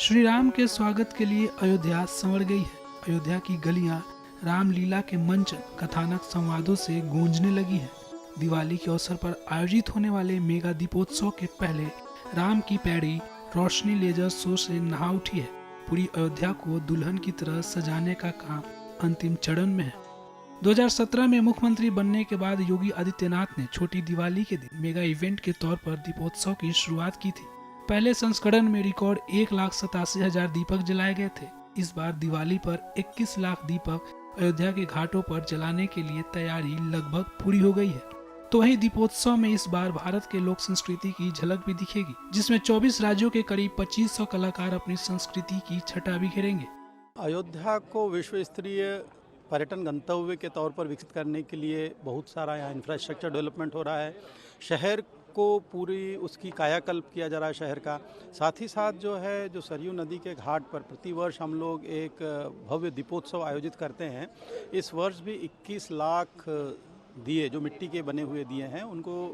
श्री राम के स्वागत के लिए अयोध्या संवर गई है। अयोध्या की गलियां रामलीला के मंचन कथानक संवादों से गूंजने लगी हैं। दिवाली के अवसर पर आयोजित होने वाले मेगा दीपोत्सव के पहले राम की पैड़ी रोशनी लेजर शो से नहा उठी है। पूरी अयोध्या को दुल्हन की तरह सजाने का काम अंतिम चरण में है। 2017 में मुख्यमंत्री बनने के बाद योगी आदित्यनाथ ने छोटी दिवाली के दिन मेगा इवेंट के तौर पर दीपोत्सव की शुरुआत की थी। पहले संस्करण में रिकॉर्ड 1,87,000 दीपक जलाए गए थे। इस बार दिवाली पर 21 लाख दीपक अयोध्या के घाटों पर जलाने के लिए तैयारी लगभग पूरी हो गई है। तो वहीं दीपोत्सव में इस बार भारत के लोक संस्कृति की झलक भी दिखेगी, जिसमें 24 राज्यों के करीब 2500 कलाकार अपनी संस्कृति की छटा बिखेरेंगे। अयोध्या को विश्व स्तरीय पर्यटन गंतव्य के तौर पर विकसित करने के लिए बहुत सारा यहाँ इंफ्रास्ट्रक्चर डेवलपमेंट हो रहा है। शहर को पूरी उसकी कायाकल्प किया जा रहा है शहर का। साथ ही साथ जो सरयू नदी के घाट पर प्रतिवर्ष हम लोग एक भव्य दीपोत्सव आयोजित करते हैं। इस वर्ष भी 21 लाख दिए जो मिट्टी के बने हुए दिए हैं उनको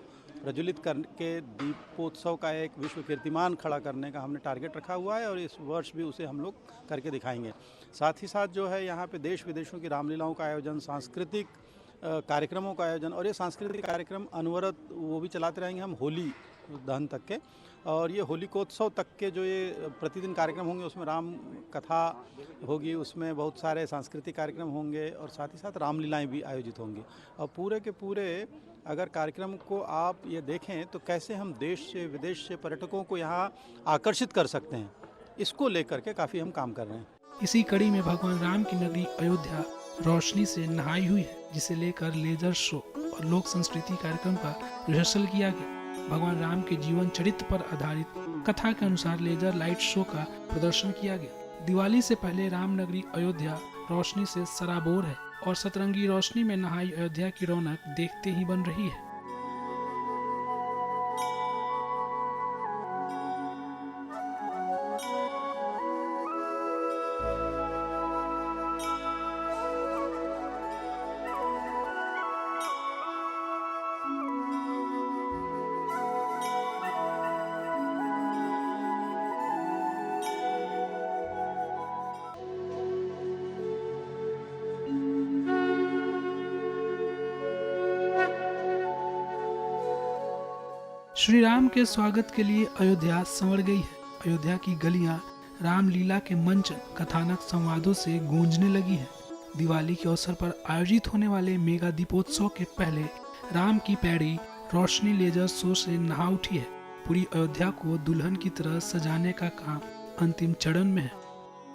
प्रज्वलित करके दीपोत्सव का एक विश्व कीर्तिमान खड़ा करने का हमने टारगेट रखा हुआ है और इस वर्ष भी उसे हम लोग करके दिखाएंगे। साथ ही साथ यहाँ पे देश विदेशों की रामलीलाओं का आयोजन, सांस्कृतिक कार्यक्रमों का आयोजन, और ये सांस्कृतिक कार्यक्रम अनवरत वो भी चलाते रहेंगे हम होली दहन तक के। और ये होलिकोत्सव तक के जो ये प्रतिदिन कार्यक्रम होंगे उसमें राम कथा होगी, उसमें बहुत सारे सांस्कृतिक कार्यक्रम होंगे और साथ ही साथ रामलीलाएं भी आयोजित होंगी। और पूरे के पूरे अगर कार्यक्रम को आप ये देखें तो कैसे हम देश से विदेश से पर्यटकों को यहाँ आकर्षित कर सकते हैं, इसको लेकर के काफ़ी हम काम कर रहे हैं। इसी कड़ी में भगवान राम की नगरी अयोध्या रोशनी से नहाई हुई है, जिसे लेकर लेजर शो और लोक संस्कृति कार्यक्रम का रिहर्सल किया गया। भगवान राम के जीवन चरित्र पर आधारित कथा के अनुसार लेजर लाइट शो का प्रदर्शन किया गया। दिवाली से पहले राम नगरी अयोध्या रोशनी से सराबोर है और सतरंगी रोशनी में नहाई अयोध्या की रौनक देखते ही बन रही है। श्री राम के स्वागत के लिए अयोध्या संवर गई है। अयोध्या की गलियां रामलीला के मंचन कथानक संवादों से गूंजने लगी हैं। दिवाली के अवसर पर आयोजित होने वाले मेगा दीपोत्सव के पहले राम की पैड़ी रोशनी लेजर शो से नहा उठी है। पूरी अयोध्या को दुल्हन की तरह सजाने का काम अंतिम चरण में है।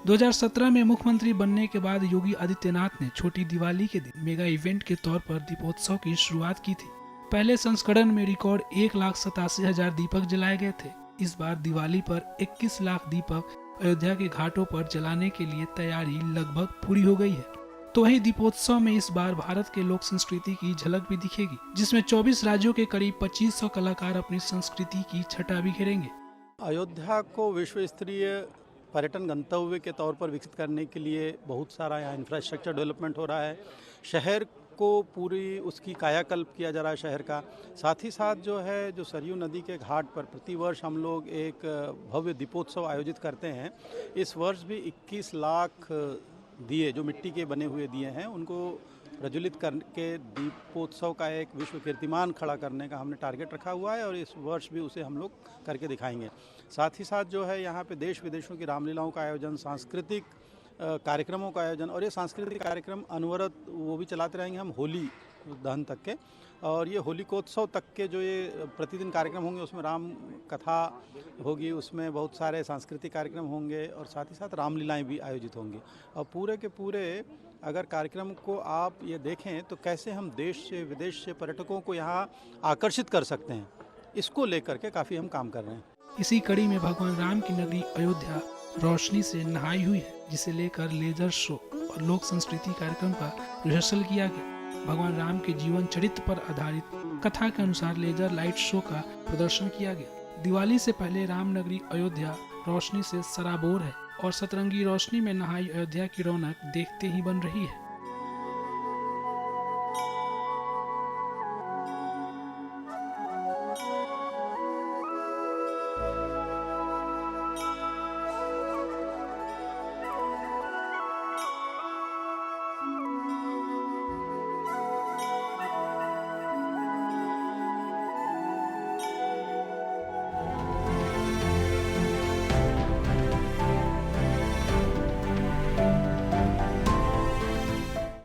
2017 में मुख्यमंत्री बनने के बाद योगी आदित्यनाथ ने छोटी दिवाली के दिन मेगा इवेंट के तौर पर दीपोत्सव की शुरुआत की थी। पहले संस्करण में रिकॉर्ड 1,87,000 दीपक जलाए गए थे। इस बार दिवाली पर 21 लाख दीपक अयोध्या के घाटों पर जलाने के लिए तैयारी लगभग पूरी हो गई है। तो वहीं दीपोत्सव में इस बार भारत के लोक संस्कृति की झलक भी दिखेगी, जिसमें 24 राज्यों के करीब 2500 कलाकार अपनी संस्कृति की छटा बिखेरेंगे। अयोध्या को विश्व स्तरीय पर्यटन गंतव्य के तौर पर विकसित करने के लिए बहुत सारा यहाँ इंफ्रास्ट्रक्चर डेवलपमेंट हो रहा है। शहर को पूरी उसकी कायाकल्प किया जा रहा है शहर का। साथ ही साथ जो सरयू नदी के घाट पर प्रतिवर्ष हम लोग एक भव्य दीपोत्सव आयोजित करते हैं। इस वर्ष भी 21 लाख दिए जो मिट्टी के बने हुए दिए हैं उनको प्रज्वलित करके दीपोत्सव का एक विश्व कीर्तिमान खड़ा करने का हमने टारगेट रखा हुआ है और इस वर्ष भी उसे हम लोग करके दिखाएंगे। साथ ही साथ यहाँ पे देश विदेशों की रामलीलाओं का आयोजन, सांस्कृतिक कार्यक्रमों का आयोजन, और ये सांस्कृतिक कार्यक्रम अनवरत वो भी चलाते रहेंगे हम होली दहन तक के। और ये होलिकोत्सव तक के जो ये प्रतिदिन कार्यक्रम होंगे उसमें राम कथा होगी, उसमें बहुत सारे सांस्कृतिक कार्यक्रम होंगे और साथ ही साथ रामलीलाएं भी आयोजित होंगी। और पूरे के पूरे अगर कार्यक्रम को आप ये देखें तो कैसे हम देश से विदेश से पर्यटकों को यहाँ आकर्षित कर सकते हैं, इसको लेकर के काफ़ी हम काम कर रहे हैं। इसी कड़ी में भगवान राम की नगरी अयोध्या रोशनी से नहाई हुई है, जिसे लेकर लेजर शो और लोक संस्कृति कार्यक्रम का रिहर्सल किया गया। भगवान राम के जीवन चरित्र पर आधारित कथा के अनुसार लेजर लाइट शो का प्रदर्शन किया गया। दिवाली से पहले राम नगरी अयोध्या रोशनी से सराबोर है और सतरंगी रोशनी में नहाई अयोध्या की रौनक देखते ही बन रही है।